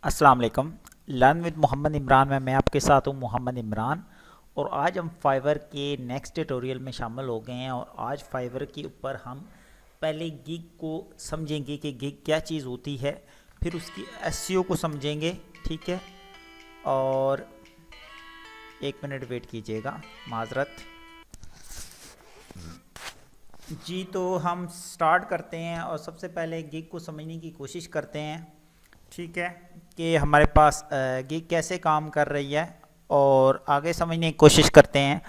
अस्सलाम वालेकुम। Learn with Mohammad Imran में मैं आपके साथ हूँ मोहम्मद इमरान। और आज हम फाइवर के नेक्स्ट ट्यूटोरियल में शामिल हो गए हैं और आज फाइवर के ऊपर हम पहले गिग को समझेंगे कि गिग क्या चीज़ होती है, फिर उसकी एसईओ को समझेंगे। ठीक है, और एक मिनट वेट कीजिएगा, माजरत जी। तो हम स्टार्ट करते हैं और सबसे पहले गिग को समझने की कोशिश करते हैं। ठीक है, कि हमारे पास गिग कैसे काम कर रही है और आगे समझने की कोशिश करते हैं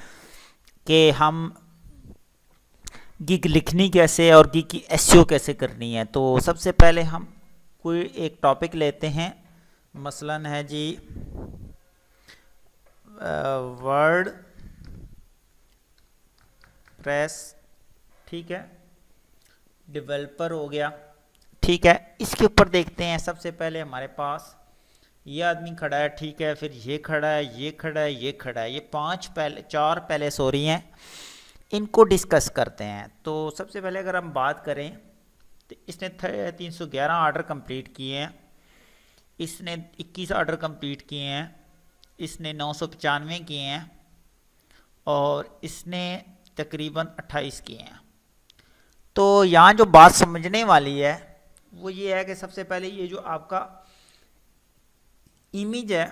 कि हम गिग लिखनी कैसे और गिग की एसईओ कैसे करनी है। तो सबसे पहले हम कोई एक टॉपिक लेते हैं, मसलन है जी वर्ड प्रेस। ठीक है, डेवलपर हो गया। ठीक है, इसके ऊपर देखते हैं। सबसे पहले हमारे पास ये आदमी खड़ा है, ठीक है, फिर ये खड़ा है, ये खड़ा है, ये खड़ा है, ये चार पहले हो रही हैं। इनको डिस्कस करते हैं। तो सबसे पहले अगर हम बात करें तो इसने 311 आर्डर कंप्लीट किए हैं, इसने 21 आर्डर कंप्लीट किए हैं, इसने 995 किए हैं और इसने तकरीबन 28 किए हैं। तो यहाँ जो बात समझने वाली है वो ये है कि सबसे पहले ये जो आपका इमेज है,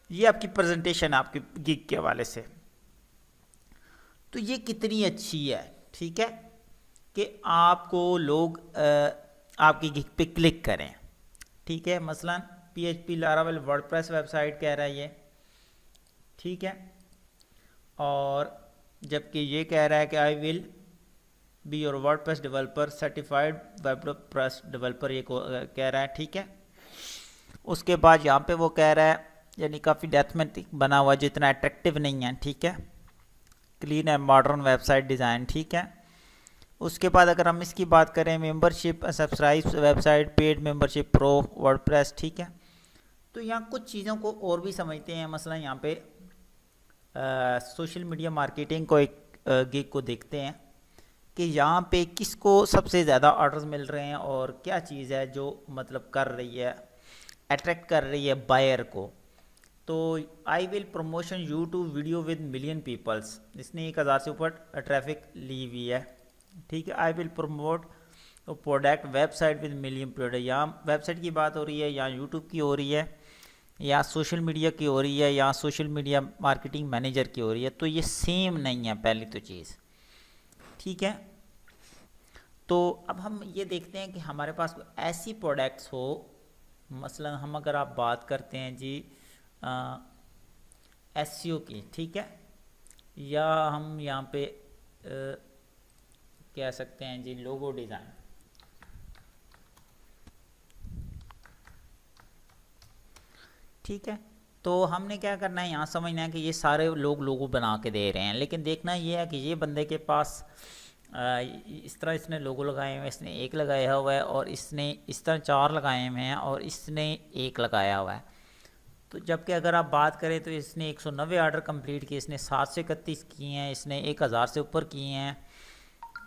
ये आपकी प्रेजेंटेशन है आपकी गिग के हवाले से, तो ये कितनी अच्छी है। ठीक है, कि आपको लोग आपकी गिग पे क्लिक करें। ठीक है, मसलन PHP लारावेल वर्डप्रेस वेबसाइट कह रहा है ये। ठीक है, और जबकि ये कह रहा है कि I will be your WordPress developer certified WordPress developer, ये कह रहा है। ठीक है, उसके बाद यहाँ पे वो कह रहा है, यानी काफ़ी डेथमेटिक बना हुआ, जितना अट्रैक्टिव नहीं है। ठीक है, क्लीन है मॉडर्न वेबसाइट डिज़ाइन। ठीक है, उसके बाद अगर हम इसकी बात करें, membership subscribe website paid membership pro WordPress. ठीक है, तो यहाँ कुछ चीज़ों को और भी समझते हैं। मसला यहाँ पे सोशल मीडिया मार्केटिंग को एक गिग को देखते हैं कि यहाँ पे किसको सबसे ज़्यादा ऑर्डर्स मिल रहे हैं और क्या चीज़ है जो मतलब कर रही है, अट्रैक्ट कर रही है बायर को। तो I will promotion YouTube video with million peoples, इसने 1000 से ऊपर ट्रैफिक ली हुई है। ठीक है, I will promote product website with million product, यहाँ वेबसाइट की बात हो रही है, यहाँ यूट्यूब की हो रही है, या सोशल मीडिया की हो रही है, या सोशल मीडिया मार्केटिंग मैनेजर की हो रही है। तो ये सेम नहीं है पहली तो चीज़। ठीक है, तो अब हम ये देखते हैं कि हमारे पास ऐसी प्रोडक्ट्स हो, मसलन हम अगर आप बात करते हैं जी एसईओ की। ठीक है, या हम यहाँ पे कह सकते हैं जी लोगो डिज़ाइन। ठीक है, तो हमने क्या करना है, यहाँ समझना है कि ये सारे लोग लोगो बना के दे रहे हैं, लेकिन देखना ये है कि ये बंदे के पास इस तरह इसने लोगो लगाए हुए हैं, इसने एक लगाया हुआ है, और इसने इस तरह 4 लगाए हुए हैं, और इसने एक लगाया हुआ है। तो जबकि अगर आप बात करें तो इसने 190 आर्डर कंप्लीट किए, इसने 7 से 31 किए हैं, इसने 1000 से ऊपर किए हैं,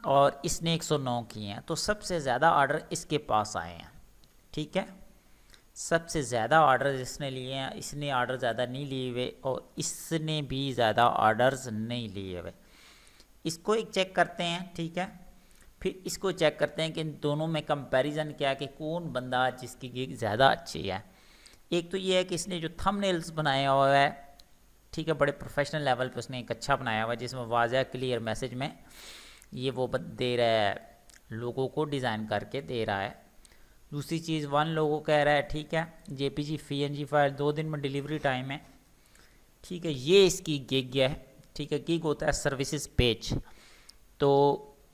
और इसने 109 किए हैं। तो सबसे ज़्यादा आर्डर इसके पास आए हैं। ठीक है, सबसे ज़्यादा ऑर्डर जिसने लिए हैं, इसने ऑर्डर ज़्यादा नहीं लिए हुए और इसने भी ज़्यादा ऑर्डर्स नहीं लिए हुए। इसको एक चेक करते हैं। ठीक है, फिर इसको चेक करते हैं कि इन दोनों में कंपैरिजन क्या है कि कौन बंदा जिसकी गिग ज़्यादा अच्छी है। एक तो ये है कि इसने जो थंबनेल्स बनाया हुआ है, ठीक है, बड़े प्रोफेशनल लेवल पे उसने एक अच्छा बनाया हुआ है, जिसमें वाज़ह क्लियर मैसेज में ये वो दे रहा है, लोगों को डिज़ाइन करके दे रहा है। दूसरी चीज़ 1 लोगो कह रहा है। ठीक है, JPG PNG फाइल 2 दिन में डिलीवरी टाइम है। ठीक है, ये इसकी गिग है। ठीक है, गिग होता है सर्विसेज पेज, तो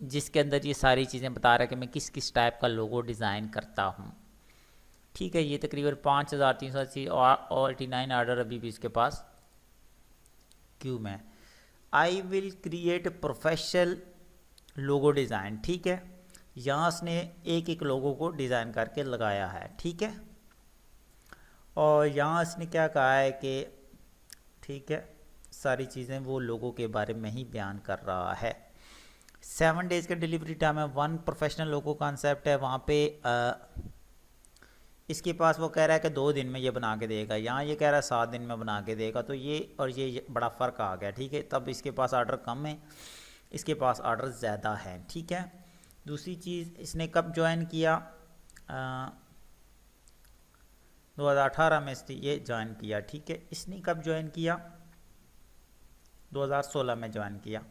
जिसके अंदर ये सारी चीज़ें बता रहा है कि मैं किस किस टाइप का लोगो डिज़ाइन करता हूँ। ठीक है, ये तकरीबन 5380 और 89 आर्डर अभी भी इसके पास क्यों में। I will create professional logo design. ठीक है, यहाँ उसने एक एक लोगों को डिज़ाइन करके लगाया है। ठीक है, और यहाँ इसने क्या कहा है कि ठीक है, सारी चीज़ें वो लोगों के बारे में ही बयान कर रहा है। 7 डेज़ का डिलीवरी टाइम है। 1 प्रोफेशनल लोगो कॉन्सेप्ट है, वहाँ पे इसके पास वो कह रहा है कि 2 दिन में ये बना के देगा, यहाँ ये कह रहा है 7 दिन में बना के देगा। तो ये और ये बड़ा फ़र्क आ गया, ठीक है। तब इसके पास आर्डर कम है, इसके पास आर्डर ज़्यादा है, ठीक है। दूसरी चीज़, इसने कब ज्वाइन किया, 2018 में इसने ये ज्वाइन किया, ठीक है। इसने कब ज्वाइन किया, 2016 में ज्वाइन किया,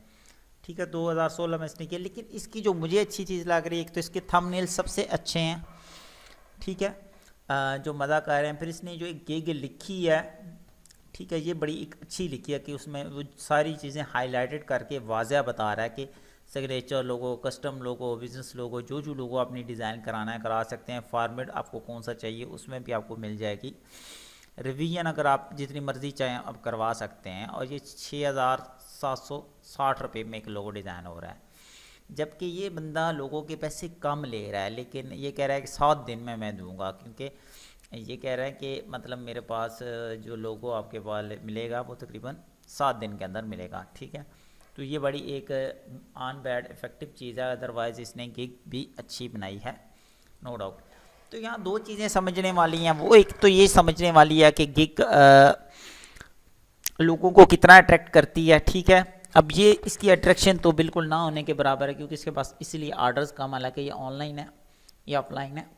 ठीक है। 2016 में इसने किया। लेकिन इसकी जो मुझे अच्छी चीज़ लग रही है, एक तो इसके थंबनेल सबसे अच्छे हैं, ठीक है, जो मज़ा कर रहे हैं। फिर इसने जो एक गिग लिखी है, ठीक है, ये बड़ी एक अच्छी लिखी है कि उसमें वो सारी चीज़ें हाईलाइटेड करके वाज़ह बता रहा है कि सिग्नेचर लोगो, कस्टम लोगो, बिज़नेस लोगो, जो लोगो अपनी डिज़ाइन कराना है करा सकते हैं। फॉर्मेट आपको कौन सा चाहिए उसमें भी आपको मिल जाएगी। रिवीजन अगर आप जितनी मर्ज़ी चाहें अब करवा सकते हैं। और ये 6760 रुपये में एक लोगो डिज़ाइन हो रहा है, जबकि ये बंदा लोगों के पैसे कम ले रहा है, लेकिन ये कह रहा है कि 7 दिन में मैं दूंगा, क्योंकि ये कह रहा है कि मतलब मेरे पास जो लोगो आपके पास मिलेगा वो तकरीबन 7 दिन के अंदर मिलेगा, ठीक है। तो ये बड़ी एक ऑन बैड इफ़ेक्टिव चीज़ है। अदरवाइज़ इसने गिग भी अच्छी बनाई है, नो डाउट। तो यहाँ 2 चीज़ें समझने वाली हैं। वो एक तो ये समझने वाली है कि गिग लोगों को कितना अट्रैक्ट करती है, ठीक है। अब ये इसकी अट्रैक्शन तो बिल्कुल ना होने के बराबर है, क्योंकि इसके पास इसलिए आर्डर्स कम, हालांकि ये ऑनलाइन है, ये ऑफलाइन है।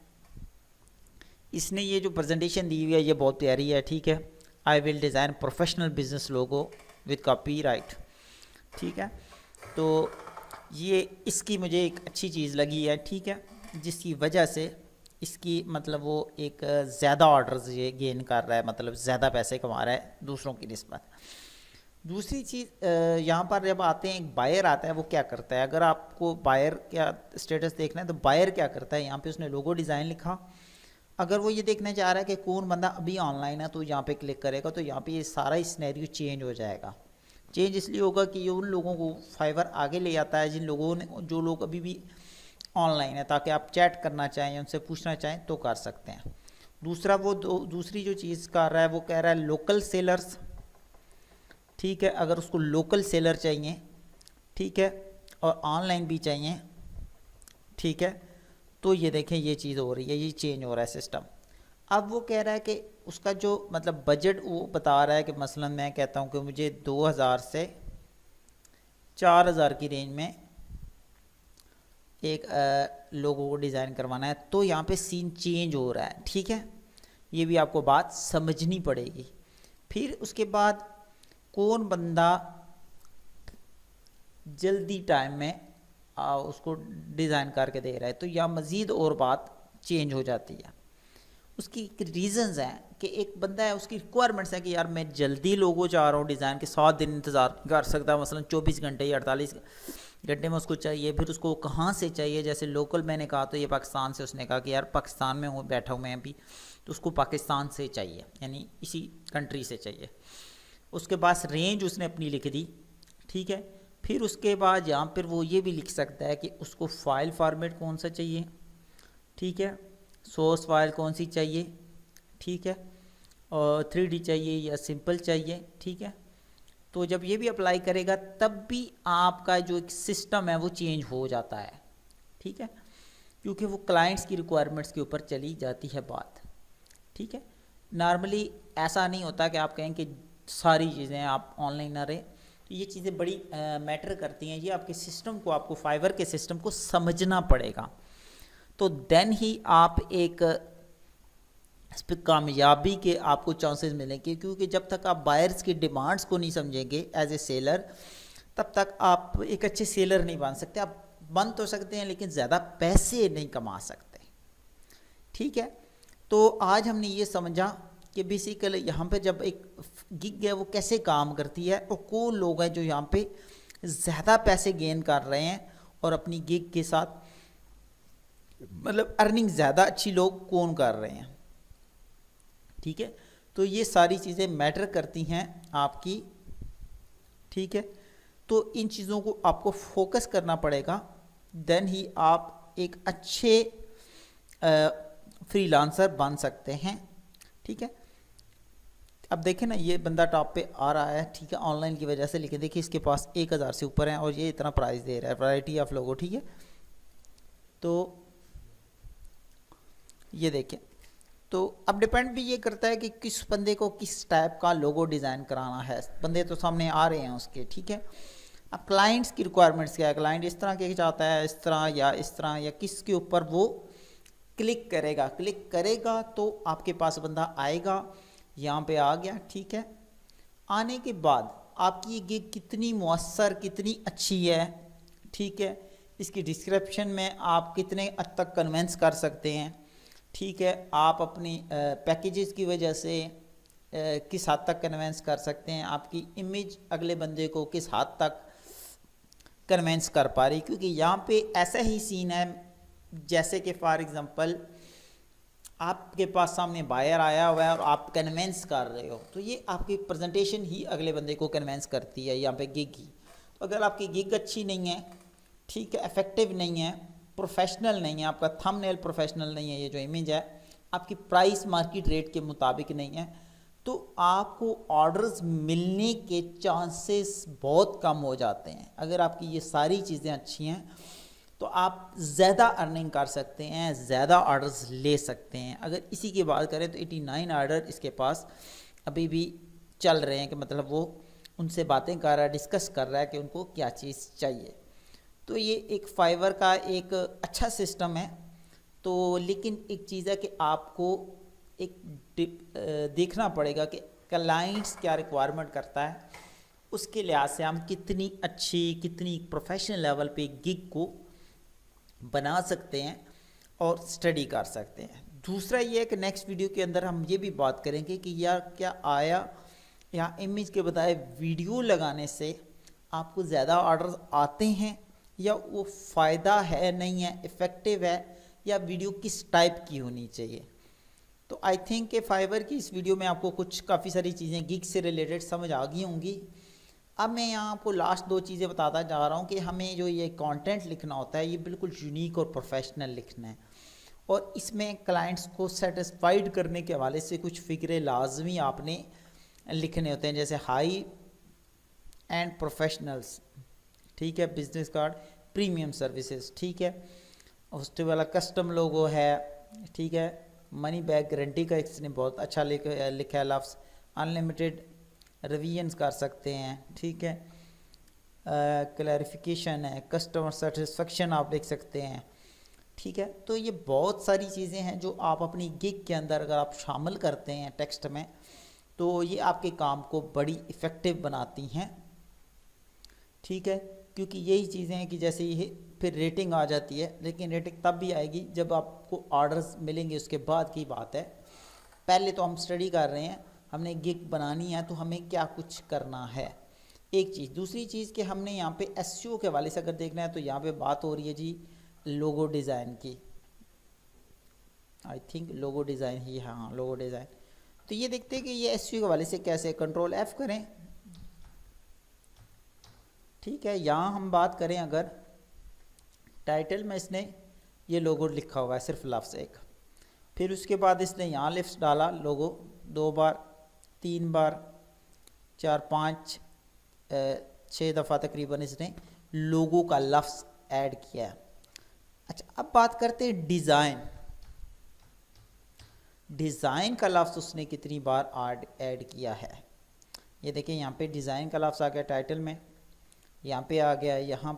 इसने ये जो प्रेजेंटेशन दी हुई है ये बहुत प्यारी है, ठीक है। I will design professional business logo with copyright, ठीक है। तो ये इसकी मुझे एक अच्छी चीज़ लगी है, ठीक है, जिसकी वजह से इसकी मतलब वो एक ज़्यादा ऑर्डर्स ये गेन कर रहा है, मतलब ज़्यादा पैसे कमा रहा है दूसरों की निस्बत। दूसरी चीज़, यहाँ पर जब आते हैं, एक बायर आता है, वो क्या करता है, अगर आपको बायर क्या स्टेटस देखना है तो बायर क्या करता है, यहाँ पे उसने लोगो डिज़ाइन लिखा। अगर वो ये देखना चाह रहा है कि कौन बंदा अभी ऑनलाइन है तो यहाँ पे क्लिक करेगा, तो यहाँ पे ये सारा सिनेरियो चेंज हो जाएगा। चेंज इसलिए होगा कि ये उन लोगों को फाइवर आगे ले आता है जिन लोगों ने, जो लोग अभी भी ऑनलाइन है, ताकि आप चैट करना चाहें या उनसे पूछना चाहें तो कर सकते हैं। दूसरा वो दूसरी जो चीज़ कर रहा है वो कह रहा है लोकल सेलर्स, ठीक है। अगर उसको लोकल सेलर चाहिए, ठीक है, और ऑनलाइन भी चाहिए, ठीक है, तो ये देखें ये चीज़ हो रही है, ये चेंज हो रहा है सिस्टम। अब वो कह रहा है कि उसका जो मतलब बजट वो बता रहा है कि मसलन मैं कहता हूँ कि मुझे 2000 से 4000 की रेंज में एक लोगों को डिज़ाइन करवाना है, तो यहाँ पे सीन चेंज हो रहा है, ठीक है। ये भी आपको बात समझनी पड़ेगी। फिर उसके बाद कौन बंदा जल्दी टाइम में उसको डिज़ाइन करके दे रहा है, तो यह मज़ीद और बात चेंज हो जाती है। उसकी रीज़न्स हैं कि एक बंदा है, उसकी रिक्वायरमेंट्स है कि यार मैं जल्दी लोगो चाह रहा हूँ डिज़ाइन के, 7 दिन इंतज़ार कर सकता है, मसलन 24 घंटे या 48 घंटे में उसको चाहिए। फिर उसको कहाँ से चाहिए, जैसे लोकल मैंने कहा तो ये पाकिस्तान से, उसने कहा कि यार पाकिस्तान में हूँ, बैठा हूँ मैं अभी, तो उसको पाकिस्तान से चाहिए, यानी इसी कंट्री से चाहिए। उसके पास रेंज उसने अपनी लिख दी, ठीक है। फिर उसके बाद यहाँ पर वो ये भी लिख सकता है कि उसको फ़ाइल फॉर्मेट कौन सा चाहिए, ठीक है, सोर्स फाइल कौन सी चाहिए, ठीक है, और 3D चाहिए या सिंपल चाहिए, ठीक है। तो जब ये भी अप्लाई करेगा तब भी आपका जो एक सिस्टम है वो चेंज हो जाता है, ठीक है, क्योंकि वो क्लाइंट्स की रिक्वायरमेंट्स के ऊपर चली जाती है बात, ठीक है। नॉर्मली ऐसा नहीं होता कि आप कहें कि सारी चीज़ें आप ऑनलाइन ना रहे, तो ये चीज़ें बड़ी मैटर करती हैं। ये आपके सिस्टम को, आपको फाइवर के सिस्टम को समझना पड़ेगा, तो देन ही आप एक इस पर कामयाबी के आपको चांसेस मिलेंगे। क्योंकि जब तक आप बायर्स की डिमांड्स को नहीं समझेंगे एज ए सेलर, तब तक आप एक अच्छे सेलर नहीं बन सकते। आप बन तो सकते हैं लेकिन ज़्यादा पैसे नहीं कमा सकते, ठीक है। तो आज हमने ये समझा कि बेसिकली यहाँ पे जब एक गिग है वो कैसे काम करती है, और कौन लोग हैं जो यहाँ पे ज़्यादा पैसे गेन कर रहे हैं और अपनी गिग के साथ मतलब अर्निंग ज़्यादा अच्छी लोग कौन कर रहे हैं, ठीक है। तो ये सारी चीज़ें मैटर करती हैं आपकी, ठीक है। तो इन चीज़ों को आपको फोकस करना पड़ेगा, देन ही आप एक अच्छे फ्रीलांसर बन सकते हैं, ठीक है। अब देखें ना, ये बंदा टॉप पे आ रहा है, ठीक है, ऑनलाइन की वजह से, लेकिन देखिए इसके पास 1000 से ऊपर है और ये इतना प्राइस दे रहा है, वैरायटी ऑफ लोगो, ठीक है। तो ये देखें तो अब डिपेंड भी ये करता है कि किस बंदे को किस टाइप का लोगो डिज़ाइन कराना है। बंदे तो सामने आ रहे हैं उसके, ठीक है। अब क्लाइंट्स की रिक्वायरमेंट्स क्या है, क्लाइंट इस तरह के चाहता है, इस तरह या किसके ऊपर वो क्लिक करेगा तो आपके पास बंदा आएगा। यहाँ पे आ गया, ठीक है। आने के बाद आपकी ये गिग कितनी मुअस्सर, कितनी अच्छी है, ठीक है, इसकी डिस्क्रिप्शन में आप कितने हद तक कन्वेंस कर सकते हैं, ठीक है, आप अपनी पैकेजेस की वजह से किस हद तक कन्वेंस कर सकते हैं, आपकी इमेज अगले बंदे को किस हद तक कन्वेंस कर पा रही। क्योंकि यहाँ पे ऐसा ही सीन है जैसे कि फॉर एग्जांपल आपके पास सामने बायर आया हुआ है और आप कन्वेंस कर रहे हो, तो ये आपकी प्रेजेंटेशन ही अगले बंदे को कन्वेंस करती है, यहाँ पे गिग ही। तो अगर आपकी गिग अच्छी नहीं है, ठीक है, इफेक्टिव नहीं है, प्रोफेशनल नहीं है, आपका थंबनेल प्रोफेशनल नहीं है, ये जो इमेज है आपकी प्राइस मार्केट रेट के मुताबिक नहीं है, तो आपको ऑर्डर्स मिलने के चांसेस बहुत कम हो जाते हैं। अगर आपकी ये सारी चीज़ें अच्छी हैं तो आप ज़्यादा अर्निंग कर सकते हैं, ज़्यादा ऑर्डर्स ले सकते हैं। अगर इसी की बात करें तो 89 ऑर्डर इसके पास अभी भी चल रहे हैं, कि मतलब वो उनसे बातें कर रहा है, डिस्कस कर रहा है कि उनको क्या चीज़ चाहिए। तो ये एक फाइवर का एक अच्छा सिस्टम है। तो लेकिन एक चीज़ है कि आपको एक देखना पड़ेगा कि क्लाइंट्स क्या रिक्वायरमेंट करता है, उसके लिहाज से हम कितनी अच्छी, कितनी प्रोफेशनल लेवल पे गिग को बना सकते हैं और स्टडी कर सकते हैं। दूसरा ये है कि नेक्स्ट वीडियो के अंदर हम ये भी बात करेंगे कि यार क्या आया या इमेज के बजाय वीडियो लगाने से आपको ज़्यादा ऑर्डर आते हैं, या वो फ़ायदा है नहीं है, इफ़ेक्टिव है, या वीडियो किस टाइप की होनी चाहिए। तो आई थिंक कि फाइवर की इस वीडियो में आपको कुछ काफ़ी सारी चीज़ें गिग से रिलेटेड समझ आ गई होंगी। अब मैं यहाँ आपको लास्ट 2 चीज़ें बताता जा रहा हूँ कि हमें जो ये कंटेंट लिखना होता है ये बिल्कुल यूनिक और प्रोफेशनल लिखना है, और इसमें क्लाइंट्स को सेटिस्फाइड करने के हवाले से कुछ फ़िक्रे लाजमी आपने लिखने होते हैं, जैसे हाई एंड प्रोफेशनल्स, ठीक है, बिजनेस कार्ड, प्रीमियम सर्विसेज, ठीक है, उसके वाला कस्टम लोगो है, ठीक है, मनी बैक गारंटी का इसने बहुत अच्छा लिखा है लफ्ज़, अनलिमिटेड रिवीजन्स कर सकते हैं, ठीक है, क्लैरिफिकेशन है, कस्टमर सेटिस्फेक्शन आप लिख सकते हैं, ठीक है। तो ये बहुत सारी चीज़ें हैं जो आप अपनी गिग के अंदर अगर आप शामिल करते हैं टेक्स्ट में, तो ये आपके काम को बड़ी इफ़ेक्टिव बनाती हैं, ठीक है। क्योंकि यही चीज़ें हैं कि जैसे ये फिर रेटिंग आ जाती है, लेकिन रेटिंग तब भी आएगी जब आपको ऑर्डर्स मिलेंगे, उसके बाद की बात है। पहले तो हम स्टडी कर रहे हैं, हमने गिग बनानी है तो हमें क्या कुछ करना है, एक चीज़। दूसरी चीज़ कि हमने यहाँ पे एसईओ के हवाले से अगर देखना है तो यहाँ पे बात हो रही है जी लोगो डिज़ाइन की, आई थिंक लोगो डिज़ाइन ही, हाँ लोगो डिज़ाइन। तो ये देखते हैं कि ये एसईओ के हवाले से कैसे, कंट्रोल F करें, ठीक है। यहाँ हम बात करें अगर टाइटल में इसने ये लोगो लिखा हुआ है सिर्फ लफ्ज़ एक, फिर उसके बाद इसने यहाँ लिफ्ट डाला लोगो 2 बार 3 बार 4 5 6 दफ़ा तकरीबन इसने लोगो का लफ्ज़ ऐड किया है। अच्छा, अब बात करते हैं डिज़ाइन का लफ्ज़ उसने कितनी बार ऐड किया है। ये देखिए यहाँ पे डिज़ाइन का लफ्ज़ आ गया टाइटल में, यहाँ पे आ गया, यहाँ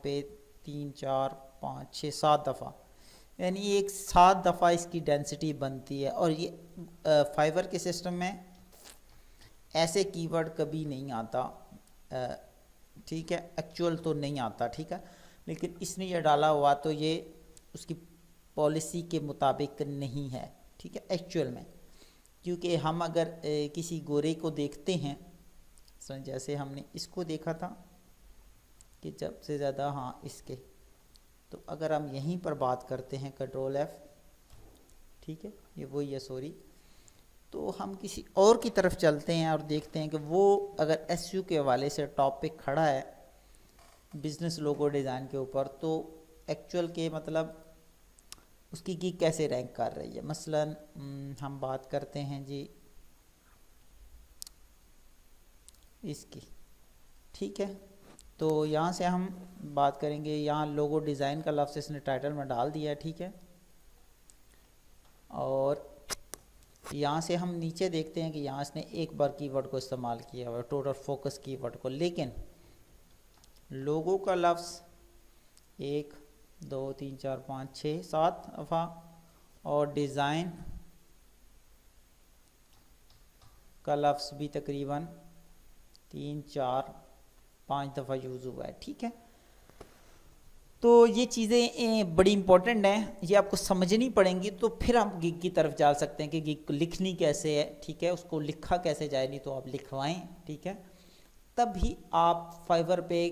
पे 3 4 5 6 7 दफ़ा, यानी एक 7 दफ़ा इसकी डेंसिटी बनती है। और ये फाइवर के सिस्टम में ऐसे कीवर्ड कभी नहीं आता, ठीक है, एक्चुअल तो नहीं आता, ठीक है, लेकिन इसने ये डाला हुआ तो ये उसकी पॉलिसी के मुताबिक नहीं है, ठीक है, एक्चुअल में। क्योंकि हम अगर किसी गोरे को देखते हैं, जैसे हमने इसको देखा था कि जब से ज़्यादा, हाँ इसके, तो अगर हम यहीं पर बात करते हैं कंट्रोल F, ठीक है, ये वही है सॉरी, तो हम किसी और की तरफ चलते हैं और देखते हैं कि वो अगर एसईओ के हवाले से टॉपिक खड़ा है बिज़नेस लोगो डिज़ाइन के ऊपर, तो एक्चुअल के मतलब उसकी गिग कैसे रैंक कर रही है। मसलन हम बात करते हैं जी इसकी, ठीक है, तो यहाँ से हम बात करेंगे, यहाँ लोगो डिज़ाइन का लफ्ज़ इसने टाइटल में डाल दिया है, ठीक है, और यहाँ से हम नीचे देखते हैं कि यहाँ इसने एक बार कीवर्ड को इस्तेमाल किया हुआ है, टोटल फोकस कीवर्ड को, लेकिन लोगों का लफ्ज़ 1 2 3 4 5 6 7 दफ़ा और डिज़ाइन का लफ्ज़ भी तकरीबन 3 4 5 दफ़ा यूज़ हुआ है। ठीक है, तो ये चीज़ें बड़ी इंपॉर्टेंट हैं, ये आपको समझनी पड़ेंगी, तो फिर आप गिग की तरफ जा सकते हैं कि गिग लिखनी कैसे है। ठीक है, उसको लिखा कैसे जाए, नहीं तो आप लिखवाएं। ठीक है, तभी आप फाइवर पे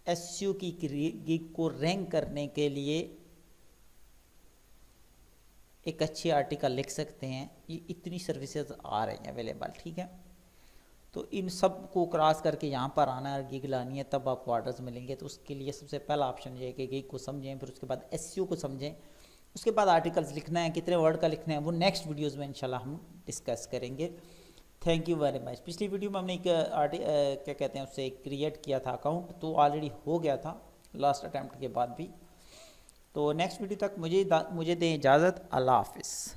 एसईओ की गिग को रैंक करने के लिए एक अच्छी आर्टिकल लिख सकते हैं। ये इतनी सर्विसेज आ रही हैं अवेलेबल। ठीक है, तो इन सब को क्रॉस करके यहाँ पर आना है, गिग लानी है, तब आपको ऑर्डर्स मिलेंगे। तो उसके लिए सबसे पहला ऑप्शन ये है कि गिग को समझें, फिर उसके बाद एसईओ को समझें, उसके बाद आर्टिकल्स लिखना है, कितने वर्ड का लिखना है वो नेक्स्ट वीडियोस में इंशाल्लाह हम डिस्कस करेंगे। Thank you very much. पिछली वीडियो में हमने एक क्या कहते हैं उससे क्रिएट किया था अकाउंट, तो ऑलरेडी हो गया था लास्ट अटैम्प्ट के बाद भी। तो नेक्स्ट वीडियो तक मुझे दें इजाज़त। अल्लाह हाफिज़।